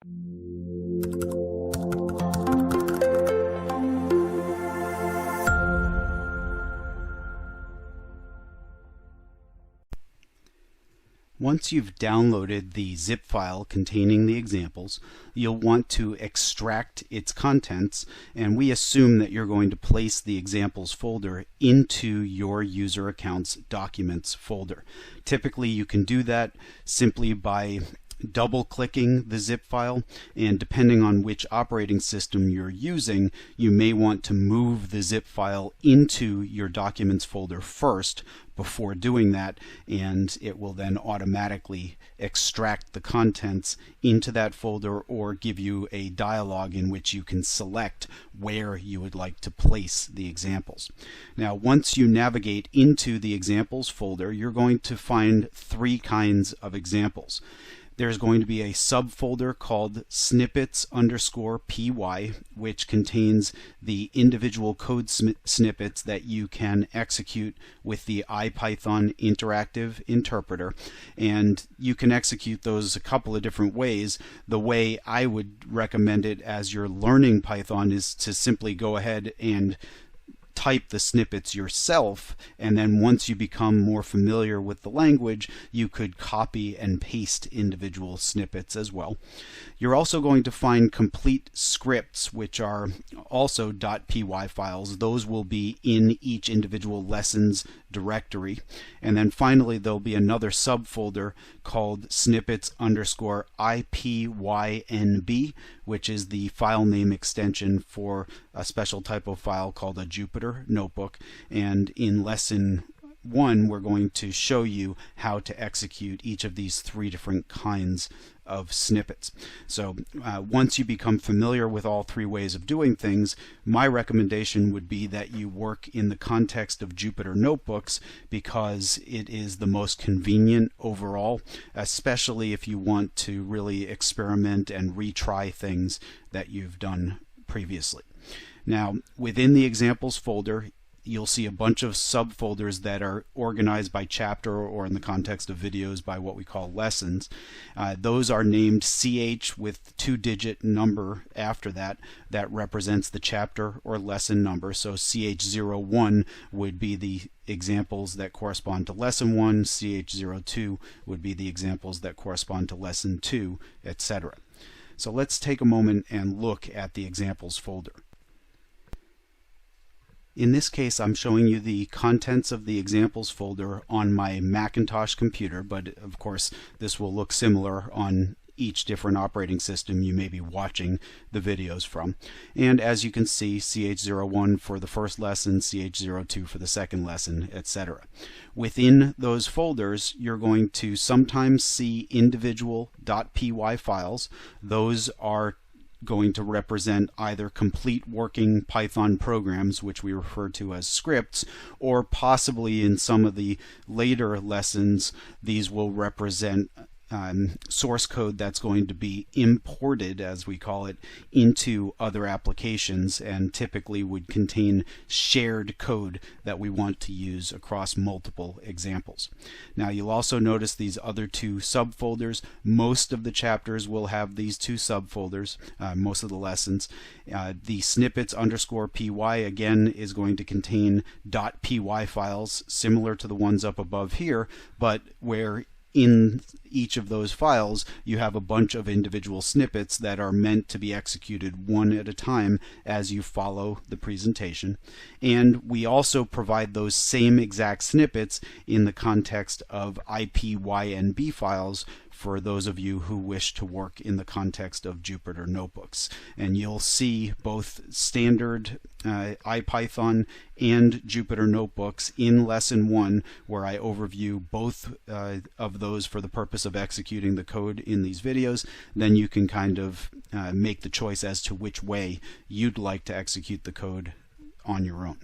Once you've downloaded the zip file containing the examples, you'll want to extract its contents, and we assume that you're going to place the examples folder into your user account's documents folder. Typically, you can do that simply by double-clicking the zip file, and depending on which operating system you're using, you may want to move the zip file into your documents folder first before doing that, and it will then automatically extract the contents into that folder or give you a dialog in which you can select where you would like to place the examples. Now, once you navigate into the examples folder, you're going to find three kinds of examples. There's going to be a subfolder called snippets_py, which contains the individual code snippets that you can execute with the IPython interactive interpreter. And you can execute those a couple of different ways. The way I would recommend it as you're learning Python is to simply go ahead and type the snippets yourself, and then once you become more familiar with the language, you could copy and paste individual snippets as well. You're also going to find complete scripts, which are also .py files. Those will be in each individual lesson's directory. And then finally, there'll be another subfolder called snippets_ipynb, which is the file name extension for a special type of file called a Jupyter notebook. And in lesson 1, we're going to show you how to execute each of these three different kinds of snippets. So once you become familiar with all three ways of doing things, my recommendation would be that you work in the context of Jupyter notebooks, because it is the most convenient overall, especially if you want to really experiment and retry things that you've done previously. Now, within the examples folder, you'll see a bunch of subfolders that are organized by chapter, or in the context of videos by what we call lessons. Those are named CH with 2-digit number after that. That represents the chapter or lesson number. So CH01 would be the examples that correspond to lesson 1, CH02 would be the examples that correspond to lesson 2, etc. So let's take a moment and look at the examples folder. In this case, I'm showing you the contents of the examples folder on my Macintosh computer, but of course this will look similar on each different operating system you may be watching the videos from. And as you can see, CH01 for the first lesson, CH02 for the second lesson, etc. Within those folders, you're going to sometimes see individual .py files. Those are going to represent either complete working Python programs, which we refer to as scripts, or possibly in some of the later lessons, these will represent source code that's going to be imported, as we call it, into other applications, and typically would contain shared code that we want to use across multiple examples. Now, you'll also notice these other two subfolders. Most of the chapters will have these two subfolders, most of the lessons. The snippets_py again is going to contain .py files similar to the ones up above here, but where in each of those files you have a bunch of individual snippets that are meant to be executed one at a time as you follow the presentation. And we also provide those same exact snippets in the context of IPYNB files for those of you who wish to work in the context of Jupyter notebooks. And you'll see both standard IPython and Jupyter notebooks in lesson 1, where I overview both of those for the purpose of executing the code in these videos. Then you can kind of make the choice as to which way you'd like to execute the code on your own.